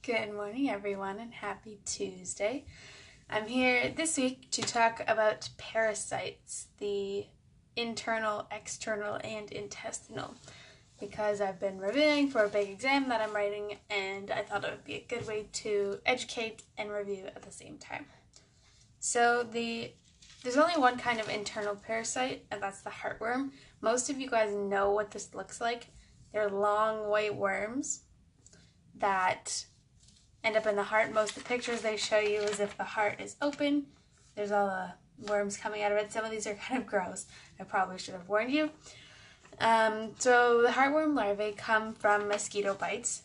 Good morning, everyone, and happy Tuesday. I'm here this week to talk about parasites, the internal, external, and intestinal, because I've been reviewing for a big exam that I'm writing, and I thought it would be a good way to educate and review at the same time. So there's only one kind of internal parasite, and that's the heartworm. Most of you guys know what this looks like. They're long white worms that end up in the heart. Most of the pictures they show you is if the heart is open. There's all the worms coming out of it. Some of these are kind of gross. I probably should have warned you. So the heartworm larvae come from mosquito bites.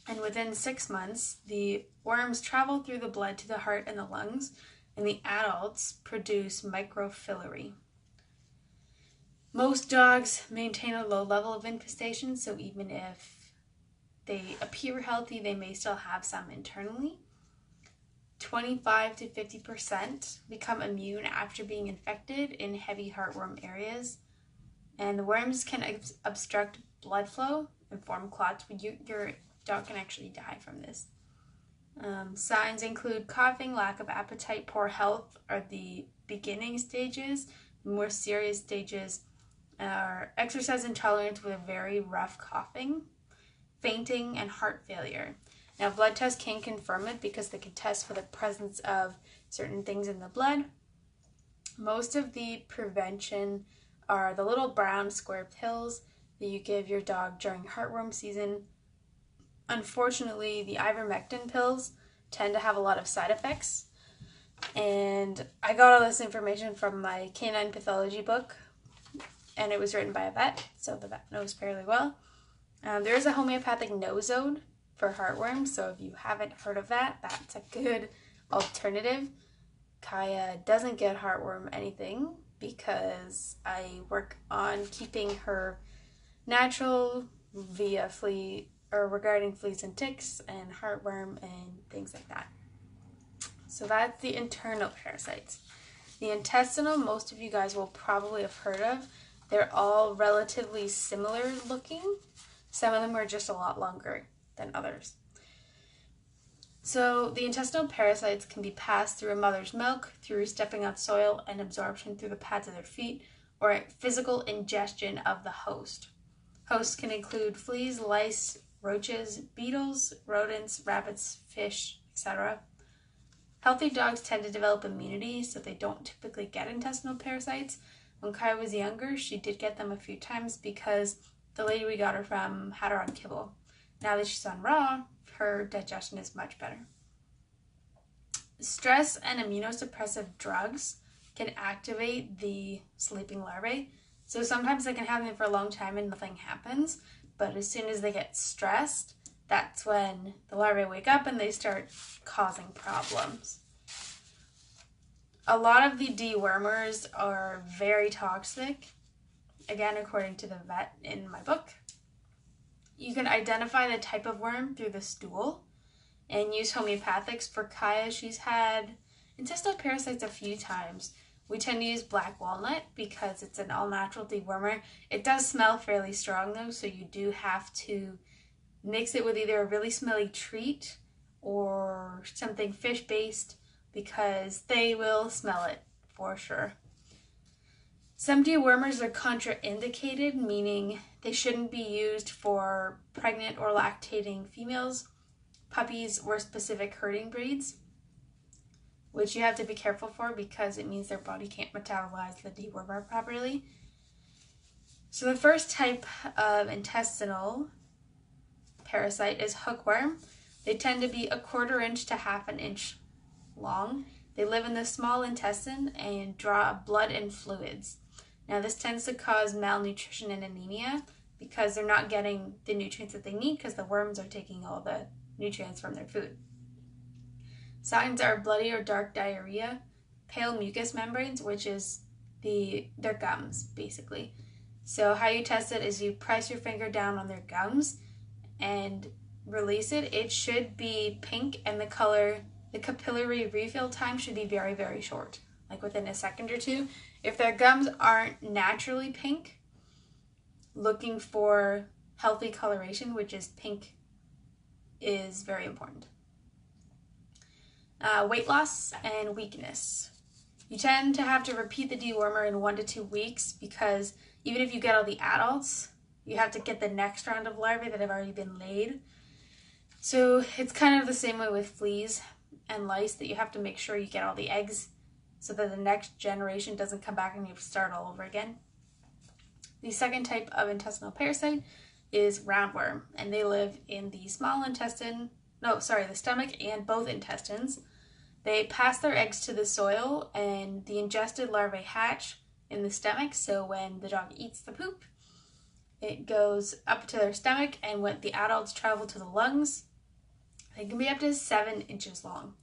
And within 6 months, the worms travel through the blood to the heart and the lungs, and the adults produce microfilary. Most dogs maintain a low level of infestation, so even if they appear healthy, they may still have some internally. 25 to 50% become immune after being infected in heavy heartworm areas. And the worms can obstruct blood flow and form clots. Your dog can actually die from this. Signs include coughing, lack of appetite, poor health are the beginning stages. The more serious stages are exercise intolerance with a very rough coughing, fainting, and heart failure. Now, blood tests can confirm it because they can test for the presence of certain things in the blood. Most of the prevention are the little brown square pills that you give your dog during heartworm season. Unfortunately, the ivermectin pills tend to have a lot of side effects, and I got all this information from my canine pathology book, and it was written by a vet, so the vet knows fairly well. There is a homeopathic nosode for heartworms, so if you haven't heard of that, that's a good alternative. Kaya doesn't get heartworm anything because I work on keeping her natural via regarding fleas and ticks and heartworm and things like that. So that's the internal parasites. The intestinal, most of you guys will probably have heard of. They're all relatively similar looking. Some of them are just a lot longer than others. So the intestinal parasites can be passed through a mother's milk, through stepping on soil, and absorption through the pads of their feet, or physical ingestion of the host. Hosts can include fleas, lice, roaches, beetles, rodents, rabbits, fish, etc. Healthy dogs tend to develop immunity, so they don't typically get intestinal parasites. When Kaya was younger, she did get them a few times because the lady we got her from had her on kibble. Now that she's on raw, her digestion is much better. Stress and immunosuppressive drugs can activate the sleeping larvae. So sometimes they can have them for a long time and nothing happens. But as soon as they get stressed, that's when the larvae wake up and they start causing problems. A lot of the dewormers are very toxic. Again, according to the vet in my book. You can identify the type of worm through the stool and use homeopathics. For Kaya, she's had intestinal parasites a few times. We tend to use black walnut because it's an all-natural dewormer. It does smell fairly strong though, so you do have to mix it with either a really smelly treat or something fish-based because they will smell it for sure. Some dewormers are contraindicated, meaning they shouldn't be used for pregnant or lactating females, puppies, or specific herding breeds, which you have to be careful for because it means their body can't metabolize the dewormer properly. So the first type of intestinal parasite is hookworm. They tend to be 1/4 inch to 1/2 inch long. They live in the small intestine and draw blood and fluids. Now, this tends to cause malnutrition and anemia because they're not getting the nutrients that they need because the worms are taking all the nutrients from their food. Signs are bloody or dark diarrhea, pale mucous membranes, which is their gums, basically. So how you test it is you press your finger down on their gums and release it. It should be pink, and the capillary refill time should be very, very short, like within a second or two. If their gums aren't naturally pink, looking for healthy coloration, which is pink is very important. Weight loss and weakness. You tend to have to repeat the dewormer in 1 to 2 weeks because even if you get all the adults, you have to get the next round of larvae that have already been laid. So it's kind of the same way with fleas and lice, that you have to make sure you get all the eggs so that the next generation doesn't come back and you have to start all over again. The second type of intestinal parasite is roundworm, and they live in the the stomach and both intestines. They pass their eggs to the soil, and the ingested larvae hatch in the stomach. So when the dog eats the poop, it goes up to their stomach, and when the adults travel to the lungs, they can be up to 7 inches long.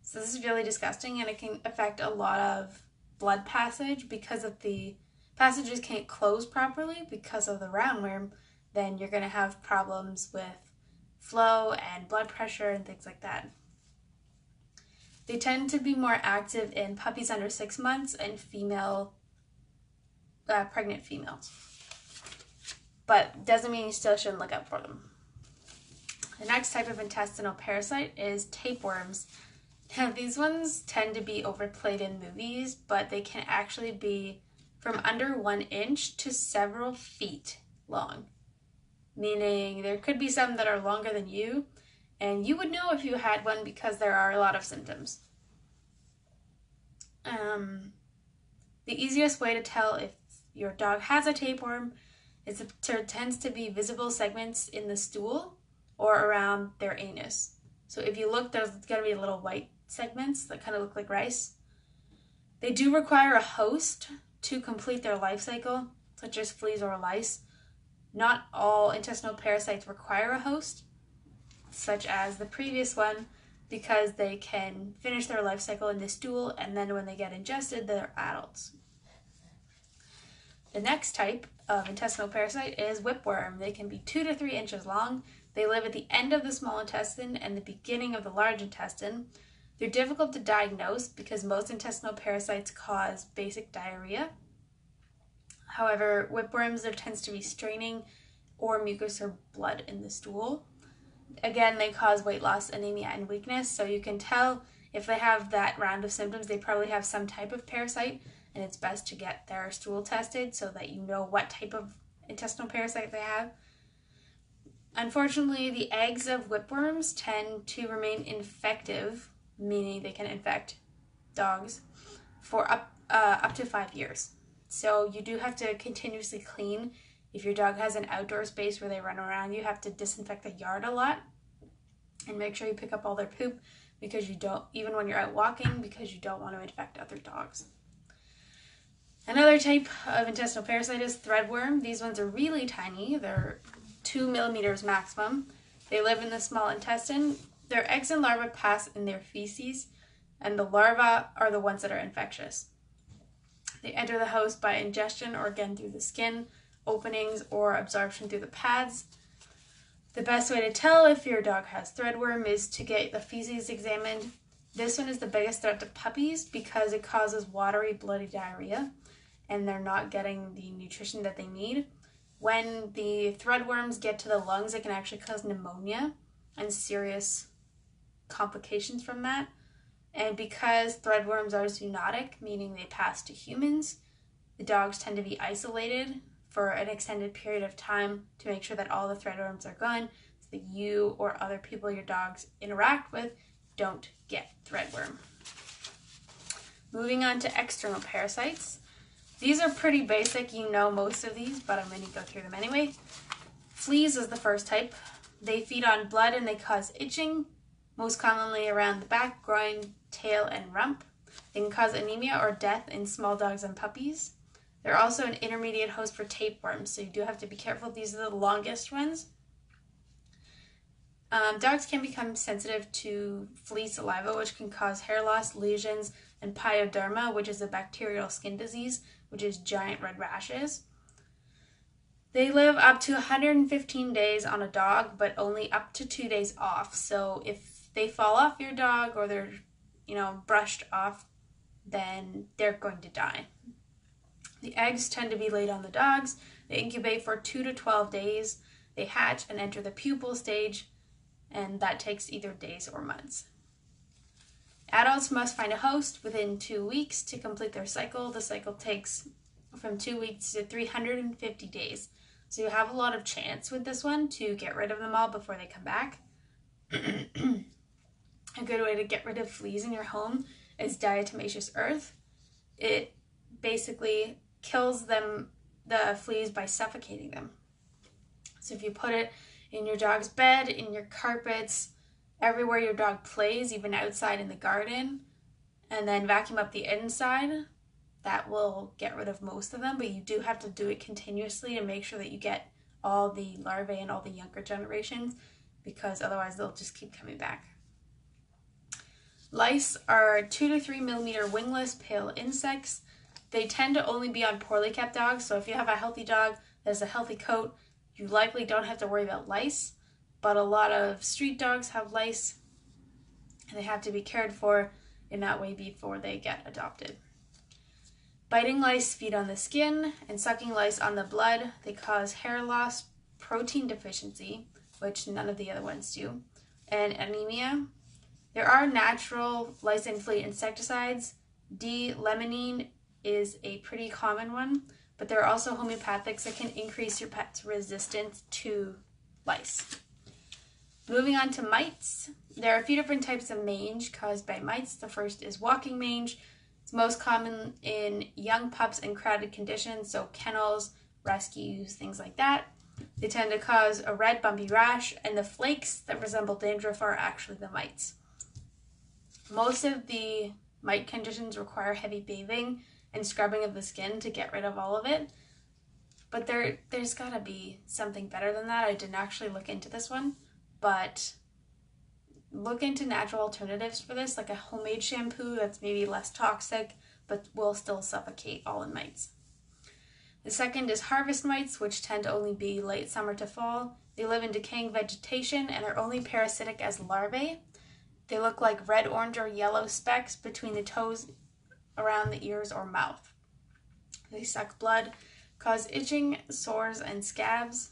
So this is really disgusting, and it can affect a lot of blood passage because if the passages can't close properly because of the roundworm, then you're going to have problems with flow and blood pressure and things like that. They tend to be more active in puppies under 6 months and pregnant females. But doesn't mean you still shouldn't look out for them. The next type of intestinal parasite is tapeworms. Now, these ones tend to be overplayed in movies, but they can actually be from under 1 inch to several feet long. Meaning there could be some that are longer than you, and you would know if you had one because there are a lot of symptoms. The easiest way to tell if your dog has a tapeworm is that there tends to be visible segments in the stool or around their anus. So if you look, there's going to be little white segments that kind of look like rice. They do require a host to complete their life cycle, such as fleas or lice. Not all intestinal parasites require a host, such as the previous one, because they can finish their life cycle in the stool, and then when they get ingested, they're adults. The next type of intestinal parasite is whipworm. They can be 2 to 3 inches long. They live at the end of the small intestine and the beginning of the large intestine. They're difficult to diagnose because most intestinal parasites cause basic diarrhea. However, whipworms, there tends to be straining or mucus or blood in the stool. Again, they cause weight loss, anemia, and weakness, so you can tell if they have that round of symptoms, they probably have some type of parasite, and it's best to get their stool tested so that you know what type of intestinal parasite they have. Unfortunately, the eggs of whipworms tend to remain infective, meaning they can infect dogs, for up to 5 years. So you do have to continuously clean. If your dog has an outdoor space where they run around, you have to disinfect the yard a lot and make sure you pick up all their poop because you don't, even when you're out walking, because you don't want to infect other dogs. Another type of intestinal parasite is threadworm. These ones are really tiny. They're 2 millimeters maximum. They live in the small intestine. Their eggs and larvae pass in their feces, and the larvae are the ones that are infectious. They enter the host by ingestion or again through the skin openings or absorption through the pads. The best way to tell if your dog has threadworm is to get the feces examined. This one is the biggest threat to puppies because it causes watery, bloody diarrhea, and they're not getting the nutrition that they need. When the threadworms get to the lungs, it can actually cause pneumonia and serious complications from that. And because threadworms are zoonotic, meaning they pass to humans, the dogs tend to be isolated for an extended period of time to make sure that all the threadworms are gone so that you or other people your dogs interact with don't get threadworm. Moving on to external parasites. These are pretty basic, you know most of these, but I'm going to go through them anyway. Fleas is the first type. They feed on blood and they cause itching, most commonly around the back, groin, tail, and rump. They can cause anemia or death in small dogs and puppies. They're also an intermediate host for tapeworms, so you do have to be careful. These are the longest ones. Dogs can become sensitive to flea saliva, which can cause hair loss, lesions, and pyoderma, which is a bacterial skin disease, which is giant red rashes. They live up to 115 days on a dog, but only up to 2 days off. So if they fall off your dog or they're, brushed off, then they're going to die. The eggs tend to be laid on the dogs. They incubate for 2 to 12 days. They hatch and enter the pupal stage. and that takes either days or months. Adults must find a host within 2 weeks to complete their cycle. The cycle takes from 2 weeks to 350 days. So you have a lot of chance with this one to get rid of them all before they come back. A good way to get rid of fleas in your home is diatomaceous earth. It basically kills the fleas by suffocating them. So if you put it in your dog's bed, in your carpets, everywhere your dog plays, even outside in the garden, and then vacuum up the inside, that will get rid of most of them, but you do have to do it continuously to make sure that you get all the larvae and all the younger generations, because otherwise they'll just keep coming back. Lice are 2 to 3 millimeter wingless pale insects. They tend to only be on poorly kept dogs, so if you have a healthy dog that has a healthy coat, you likely don't have to worry about lice, but a lot of street dogs have lice, and they have to be cared for in that way before they get adopted. Biting lice feed on the skin, and sucking lice on the blood. They cause hair loss, protein deficiency, which none of the other ones do, and anemia. There are natural lice and flea insecticides. D-limonene is a pretty common one, but there are also homeopathics that can increase your pet's resistance to lice. Moving on to mites. There are a few different types of mange caused by mites. The first is walking mange. It's most common in young pups in crowded conditions, so kennels, rescues, things like that. They tend to cause a red bumpy rash, and the flakes that resemble dandruff are actually the mites. Most of the mite conditions require heavy bathing and scrubbing of the skin to get rid of all of it, but there's got to be something better than that. I didn't actually look into this one, but look into natural alternatives for this, like a homemade shampoo that's maybe less toxic but will still suffocate all in mites. The second is harvest mites, which tend to only be late summer to fall. They live in decaying vegetation and are only parasitic as larvae. They look like red, orange, or yellow specks between the toes, around the ears, or mouth. They suck blood, cause itching, sores, and scabs.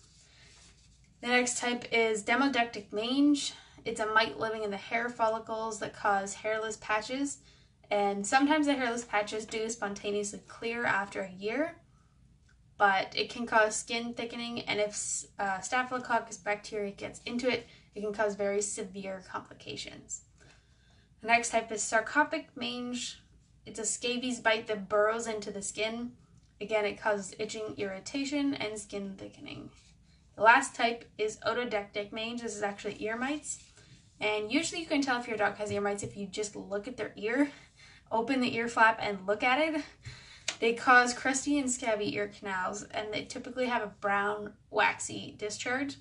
The next type is demodectic mange. It's a mite living in the hair follicles that cause hairless patches, and sometimes the hairless patches do spontaneously clear after a year, but it can cause skin thickening, and if Staphylococcus bacteria gets into it, it can cause very severe complications. The next type is sarcoptic mange. It's a scabies bite that burrows into the skin. Again, it causes itching, irritation, and skin thickening. The last type is otodectic mange. This is actually ear mites. And usually you can tell if your dog has ear mites if you just look at their ear, open the ear flap and look at it. They cause crusty and scabby ear canals, and they typically have a brown, waxy discharge.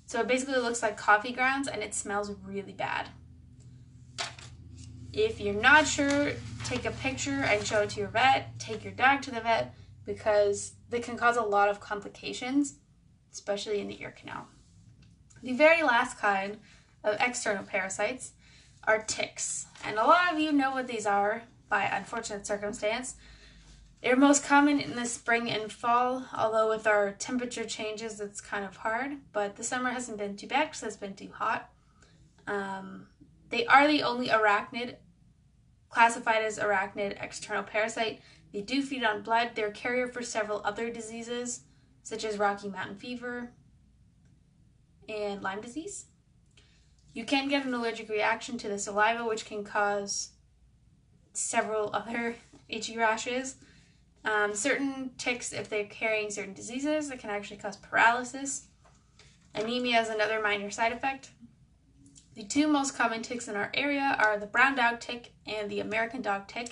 So it basically looks like coffee grounds, and it smells really bad. If you're not sure, take a picture and show it to your vet. Take your dog to the vet, because they can cause a lot of complications, especially in the ear canal. The very last kind of external parasites are ticks, and a lot of you know what these are by unfortunate circumstance. They're most common in the spring and fall, although with our temperature changes it's kind of hard, but the summer hasn't been too bad because it's been too hot. They are the only arachnid classified as arachnid external parasite. They do feed on blood. They're a carrier for several other diseases, such as Rocky Mountain fever and Lyme disease. You can get an allergic reaction to the saliva, which can cause several other itchy rashes. Certain ticks, if they're carrying certain diseases, it can actually cause paralysis. Anemia is another minor side effect. The two most common ticks in our area are the brown dog tick and the American dog tick.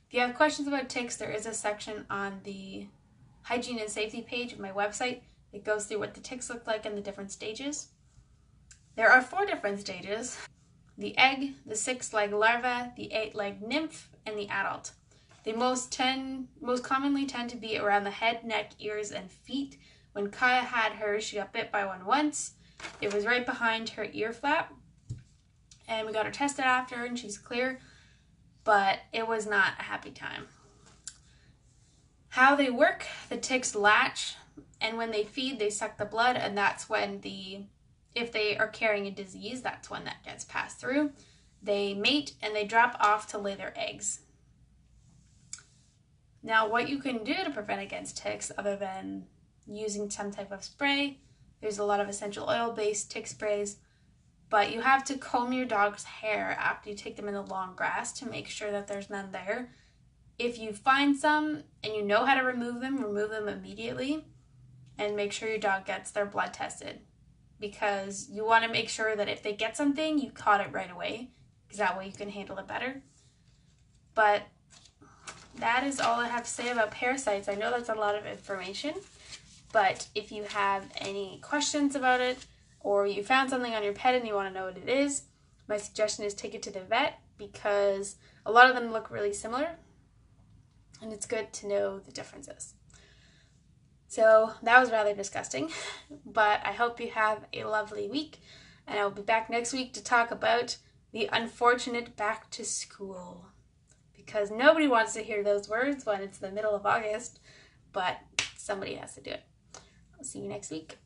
If you have questions about ticks, there is a section on the hygiene and safety page of my website that goes through what the ticks look like and the different stages. There are 4 different stages: the egg, the 6-leg larva, the 8-leg nymph, and the adult. They most commonly tend to be around the head, neck, ears, and feet. When Kaya had hers, she got bit by one once. It was right behind her ear flap, and we got her tested after, and she's clear, but it was not a happy time. How they work: the ticks latch, and when they feed, they suck the blood, and that's when the if they are carrying a disease, that's when that gets passed through. They mate and they drop off to lay their eggs. Now, what you can do to prevent against ticks other than using some type of spray, there's a lot of essential oil-based tick sprays, but you have to comb your dog's hair after you take them in the long grass to make sure that there's none there. If you find some and you know how to remove them immediately, and make sure your dog gets their blood tested, because you want to make sure that if they get something, you caught it right away, because that way you can handle it better. But that is all I have to say about parasites. I know that's a lot of information, but if you have any questions about it, or you found something on your pet and you want to know what it is, my suggestion is take it to the vet, because a lot of them look really similar, and it's good to know the differences. So that was rather disgusting, but I hope you have a lovely week, and I will be back next week to talk about the unfortunate back to school, because nobody wants to hear those words when it's the middle of August, but somebody has to do it. I'll see you next week.